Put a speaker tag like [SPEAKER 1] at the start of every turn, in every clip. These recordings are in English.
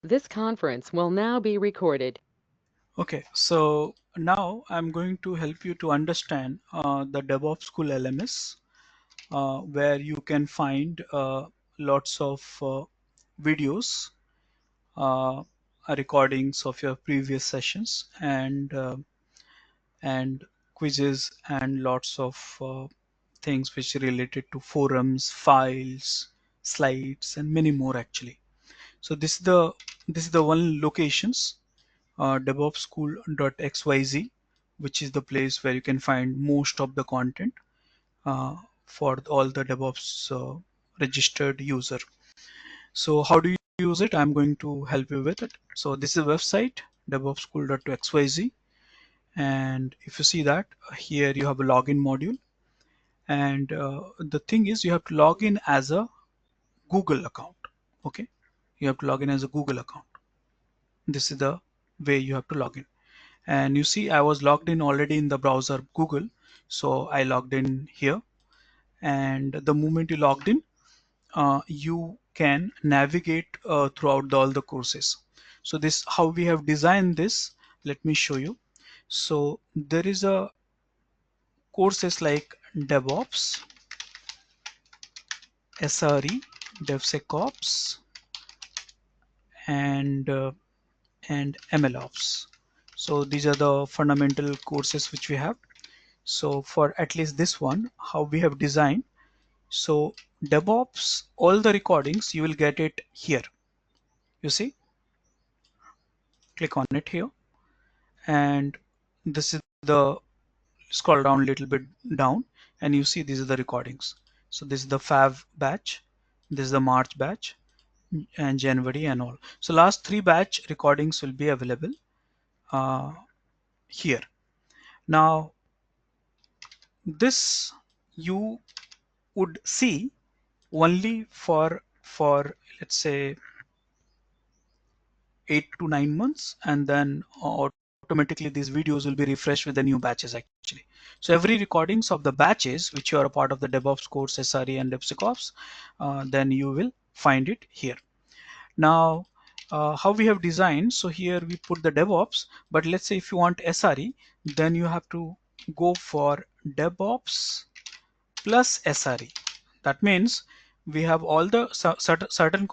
[SPEAKER 1] This conference will now be recorded.
[SPEAKER 2] Okay, so now I'm going to help you to understand the DevOpsSchool LMS, where you can find lots of videos, uh, recordings of your previous sessions, and quizzes, and lots of things which are related to forums, files, slides, and many more actually. So this is the one locations, DevOpsSchool.xyz, which is the place where you can find most of the content for all the DevOps registered user. So how do you use it? I'm going to help you with it. So this is a website, DevOpsSchool.xyz, and if you see that here you have a login module, and the thing is you have to log in as a Google account. Okay, you have to log in as a Google account. This is the way you have to log in. And you see I was logged in already in the browser Google, so I logged in here. And the moment you logged in, you can navigate throughout all the courses. So this how we have designed this. Let me show you. So there is a courses like DevOps, SRE, DevSecOps, and MLOps. So these are the fundamental courses which we have. So for at least this one, how we have designed. So DevOps, all the recordings, you will get it here. You see, click on it here. And this is the, scroll down a little bit down, and you see these are the recordings. So this is the Fav batch, this is the March batch, and January and all. So last 3 batch recordings will be available uh, here. Now this you would see only for let's say 8 to 9 months, and then automatically these videos will be refreshed with the new batches actually. So every recordings of the batches which you are a part of the DevOps course, SRE and DevSecOps, then you will find it here. Now how we have designed, so here we put the DevOps, but let's say if you want SRE, then you have to go for DevOps plus SRE. That means we have all the certain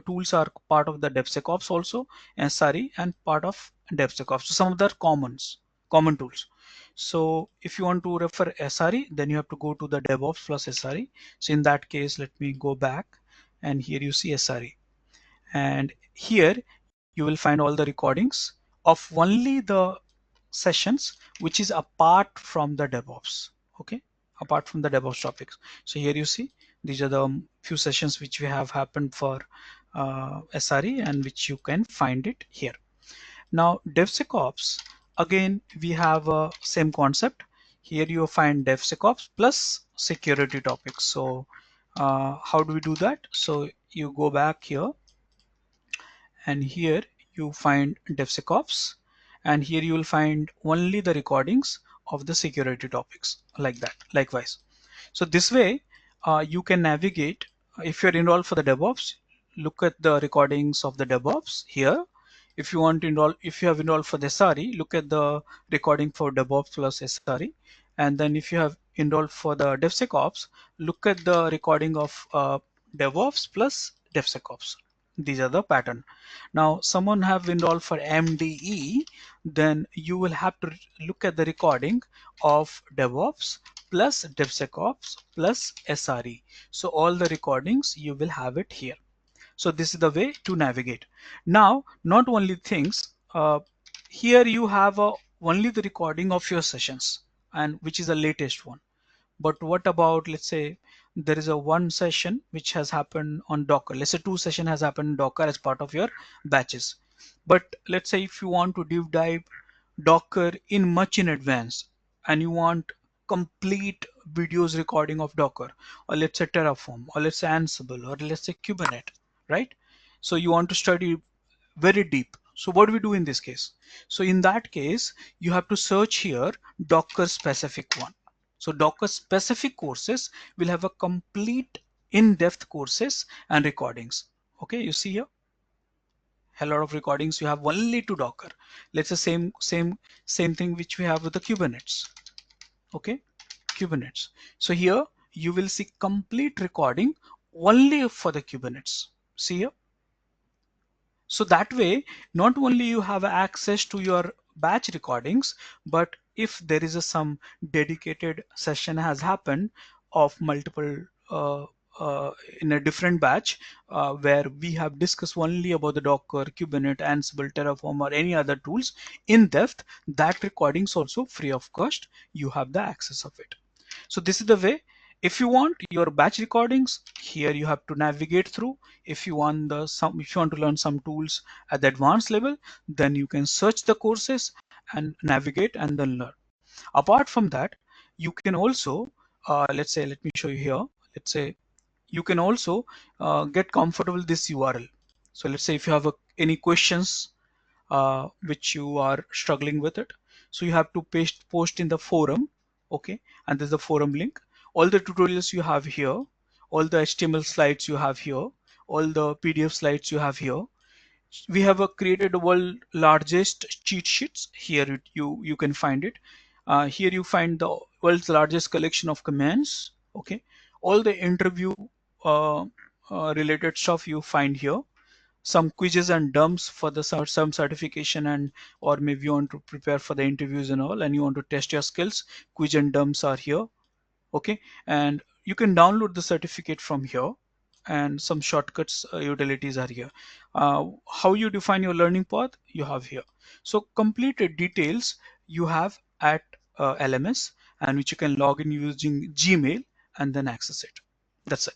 [SPEAKER 2] tools are part of the DevSecOps also, SRE, and part of DevSecOps. So some of the common tools. So if you want to refer SRE, then you have to go to the DevOps plus SRE. So in that case, let me go back, and here you see SRE. And here you will find all the recordings of only the sessions which is apart from the DevOps. Okay, apart from the DevOps topics. So here you see these are the few sessions which we have happened for SRE, and which you can find it here. Now DevSecOps, again we have a same concept. Here you find DevSecOps plus security topics. So how do we do that? So you go back here, and here you find DevSecOps, and here you will find only the recordings of the security topics, like that likewise. So this way you can navigate. If you're enrolled for the DevOps, look at the recordings of the DevOps here. If you want to enroll, if you have enrolled for the SRE, look at the recording for DevOps plus SRE. And then if you have enrolled for the DevSecOps, look at the recording of DevOps plus DevSecOps. These are the pattern. Now someone have enrolled for MDE, then you will have to look at the recording of DevOps plus DevSecOps plus SRE. So all the recordings you will have it here. So this is the way to navigate. Now not only things, here you have only the recording of your sessions, and which is the latest one. But what about, let's say there is a one session which has happened on Docker. Let's say 2 session has happened in Docker as part of your batches. But let's say if you want to deep dive Docker in much in advance, and you want complete videos recording of Docker, or let's say Terraform, or let's say Ansible, or let's say Kubernetes, right? So you want to study very deep. So what do we do in this case? So in that case, you have to search here Docker specific one. So Docker specific courses will have a complete in-depth courses and recordings. Okay, you see here. A lot of recordings you have only to Docker. Let's say same thing which we have with the Kubernetes. Okay, Kubernetes. So here you will see complete recording only for the Kubernetes. See here. So that way, not only you have access to your batch recordings, but if there is some dedicated session has happened of multiple in a different batch where we have discussed only about the Docker, Kubernetes, Ansible, Terraform, or any other tools in depth, that recordings also free of cost. You have the access of it. So this is the way. If you want your batch recordings, here you have to navigate through. If you want if you want to learn some tools at the advanced level, then you can search the courses and navigate and then learn. Apart from that, you can also let's say, let me show you here. Let's say you can also get comfortable with this URL. So let's say if you have any questions which you are struggling with it, so you have to post in the forum. Okay, and there's the forum link. All the tutorials you have here, all the HTML slides you have here, all the PDF slides you have here. We have created the world largest cheat sheets. Here you can find it. Here you find the world's largest collection of commands. Okay, all the interview uh, related stuff you find here. Some quizzes and dumps for the some certification, and or maybe you want to prepare for the interviews and all, and you want to test your skills. Quiz and dumps are here. Okay, and you can download the certificate from here, and some shortcuts utilities are here. How you define your learning path you have here. So completed details you have at LMS, and which you can log in using Gmail and then access it. That's it.